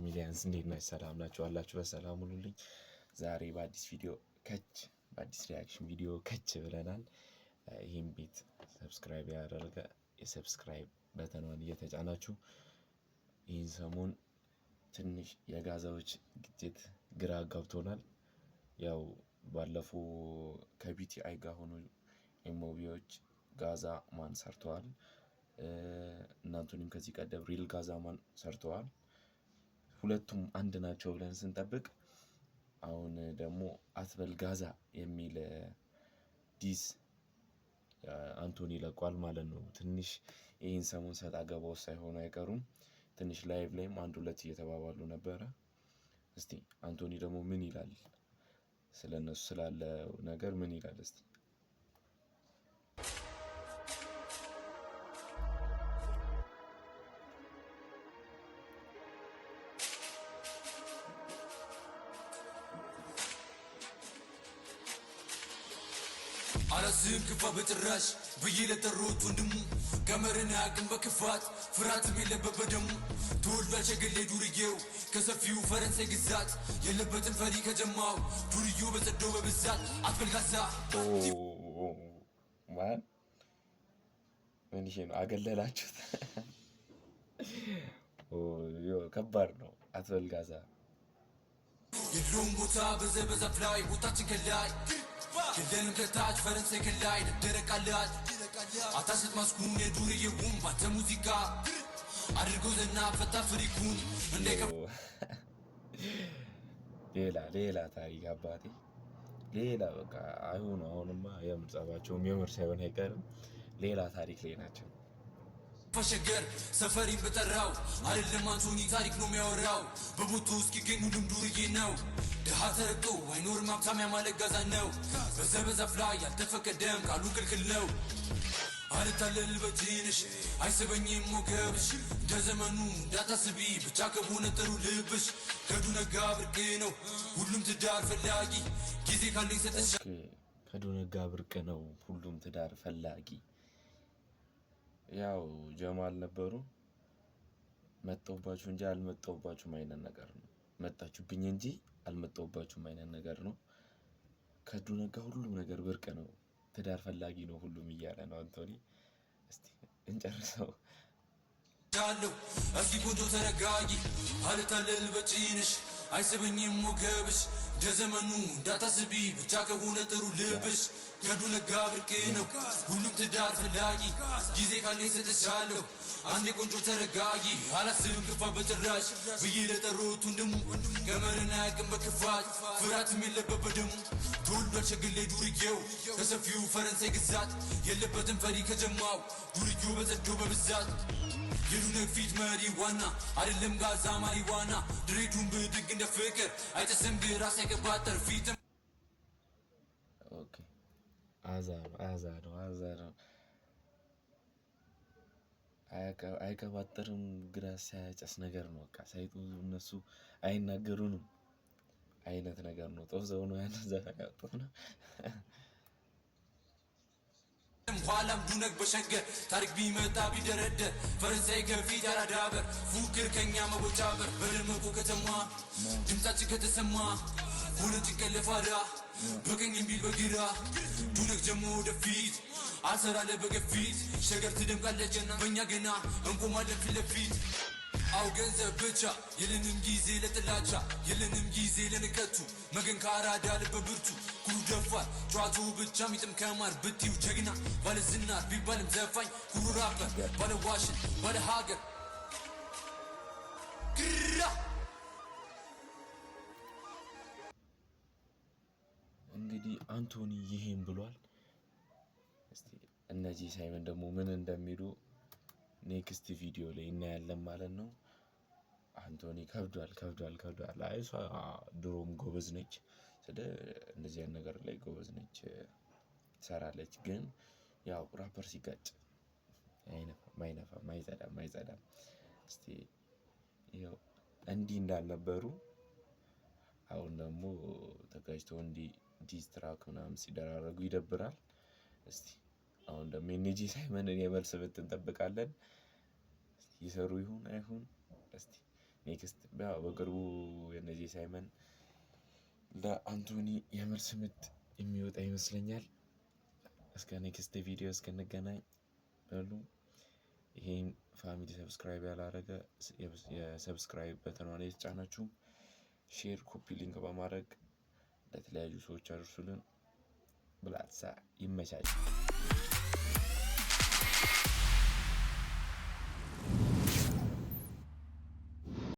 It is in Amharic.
ፋሚሊያንስ እንዴት ናችሁ? ሰላም ናችሁ አላችሁ? በሰላም ሁኑልኝ። ዛሬ በአዲስ ሪያክሽን ቪዲዮ ከች ብለናል። ይህም ቤት ሰብስክራይብ ያደረገ የሰብስክራይብ በተኗን እየተጫናችሁ ይህን ሰሞን ትንሽ የጋዛዎች ግጭት ግራ አጋብቶናል። ያው ባለፈው ከቢቲአይ ጋር ሆኖ ኤምኦቢዎች ጋዛ ማን ሰርተዋል። እናንተንም ከዚህ ቀደም ሪል ጋዛ ማን ሰርተዋል። ሁለቱም አንድ ናቸው ብለን ስንጠብቅ አሁን ደግሞ አትበል ጋዛ የሚል ዲስ አንቶኒ ለቋል ማለት ነው። ትንሽ ይህን ሰሞን ሰጣ ገባው ሳይሆኑ አይቀሩም። ትንሽ ላይቭ ላይም አንድ ሁለት እየተባባሉ ነበረ። እስቲ አንቶኒ ደግሞ ምን ይላል ስለነሱ ስላለው ነገር ምን ይላል እስቲ? አላስብም ክፋ በጭራሽ ብዬ ለጠሩት ወንድሙ ገመርን አያውቅም በክፋት ፍርሃትም የለበት በደሙ ተወልዷል ሸገሌ ዱርዬው ከሰፊው ፈረንሳይ ግዛት የለበትም ፈሪ ከጀማው ዱርዮ በጸደው በብዛት አትበልጋሳ ማን ምን ይሄ ነው አገለላችሁት? ከባድ ነው። አትበልጋዛ የለውም ቦታ በዛፍ ላይ ቦታችን ከላይ የለንም ከታች ፈረንሳይ ከላይ ደረቃላት አታስት ማስኩን የዱርዬውን ባተ ሙዚቃ አድርገው ዘና ፈታ ፍሪኩን ሌላ ታሪክ አባቴ ሌላ በቃ አይሆን። አሁንማ የምር ጸባቸውም የምር ሳይሆን አይቀርም። ሌላ ታሪክ ላይ ናቸው። ፈሸገር ሰፈሪን በጠራው አይደለም አንቶኒ ታሪክ ነው የሚያወራው። በቦቱ እስኪገኝ ሁሉም ዱርዬ ነው። ድሃ ተረግጦ አይኖርም ሀብታም ያማለቅ ጋዛ ነው። በዛፍ ላይ ያልተፈቀደም ቃሉ ክልክል ነው። አልታለል በትንሽ አይስበኝም ሞገብሽ እንደ ዘመኑ እንዳታስቢ ብቻ ከሆነ ጥሩ ልብሽ ከዱ ነጋ ብርቅ ነው ሁሉም ትዳር ፈላጊ ጊዜ ካለኝ ሰጠሽ ከዱ ነጋ ብርቅ ነው ሁሉም ትዳር ፈላጊ። ያው ጀማል ነበሩ መጣሁባችሁ እንጂ አልመጣሁባችሁም አይነት ነገር ነው። መጣችሁብኝ እንጂ አልመጣሁባችሁም አይነት ነገር ነው። ከዱ ነጋ ሁሉም ነገር ብርቅ ነው ትዳር ፈላጊ ነው ሁሉም እያለ ነው አንቶኒ። እስቲ እንጨርሰው ዳለው እስኪ ቆንጆ ተረጋጊ አልታለል በጭንሽ አይስበኝም ሞገብሽ እንደ ዘመኑ እንዳታስቢ ብቻ ከሆነ ጥሩ ልብሽ ከዱ ነጋ ብርቅ ነው ሁሉም ትዳር ፈላጊ ጊዜ ካለኝ ሰጥቻለሁ አንዴ ቆንጆ ተረጋጊ አላስብም ክፋ በጭራሽ ብዬ ለጠሩት ወንድሙ ገመርን አያውቅም በክፋት ፍርሃትም የለበት በደሙ ተወልዷል ሸገሌ ዱርዬው ከሰፊው ፈረንሳይ ግዛት የለበትም ፈሪ ከጀማው ዱርዮ በጸደው በብዛት የዱነግ ፊት መሪ ዋና አይደለም ጋዛ ማሪዋና ድሬቱን ብድግ እንደ ፍቅር አይጨስም ግራ ሳይቀባጠር ፊትም ኦኬ አዛ ነው አይቀባጠርም ግራ ሳያጨስ ነገር ነው። በቃ ሳይጡ እነሱ አይናገሩንም አይነት ነገር ነው። ጦዘው ነው ያን ዘፈን ያወጡት ነው። ኋላም ዱነግ በሸገር ታሪክ ቢመጣ ቢደረደር ፈረንሳይ ከፊት ያራዳበር ፉክር ከኛ መቦጫበር በደመቁ ከተማ ድምፃችን ከተሰማ ሆነ ጭንቀለፋዳ በቀኝ ቢል በግራ ዱነግ ጀሞ ወደፊት አልሰራለ በገፊት ሸገር ትደምቃለችና በእኛ ገና እንቆማለን ፊት ለፊት። አው ገንዘብ ብቻ የለንም ጊዜ ለጥላቻ የለንም ጊዜ ለንቀቱ መገን ከአራዳ ልበ ብርቱ ኩሩ ደፋር ጨዋቱ ብቻ ሚጥም ከማር ብትዩ ጀግና ባለ ዝናር ቢባልም ዘፋኝ ኩሩ ራፐር ባለ ዋሽን ባለ ሀገር ግራ እንግዲህ አንቶኒ ይሄን ብሏል። እስቲ እነዚህ ሳይመን ደግሞ ምን እንደሚሉ ኔክስት ቪዲዮ ላይ እናያለን ማለት ነው። አንቶኒ ከብዷል። አይሷ ድሮም ጎበዝ ነች፣ እንደዚህ ነገር ላይ ጎበዝ ነች፣ ትሰራለች። ግን ያው ራፐር ሲጋጭ አይጸዳም። እስቲ ይኸው እንዲህ እንዳልነበሩ አሁን ደግሞ ተጋጭተው እንዲህ ዲስትራክ ምናምን ሲደራረጉ ይደብራል። እስቲ አሁን ደግሞ የኔጂ ሳይመንን የመልስ ምት እንጠብቃለን። ይሰሩ ይሁን አይሁን እስቲ ኔክስት በቅርቡ የነዚህ ሳይመን ለአንቶኒ የመልስ ምት የሚወጣ ይመስለኛል። እስከ ኔክስት ቪዲዮ እስክንገናኝ በሉ። ይሄን ፋሚሊ ሰብስክራይብ ያላረገ የሰብስክራይብ በተኗን የተጫናችሁ ሼር፣ ኮፒ ሊንክ በማድረግ ለተለያዩ ሰዎች አድርሱልን። ብላትሳ ይመቻች።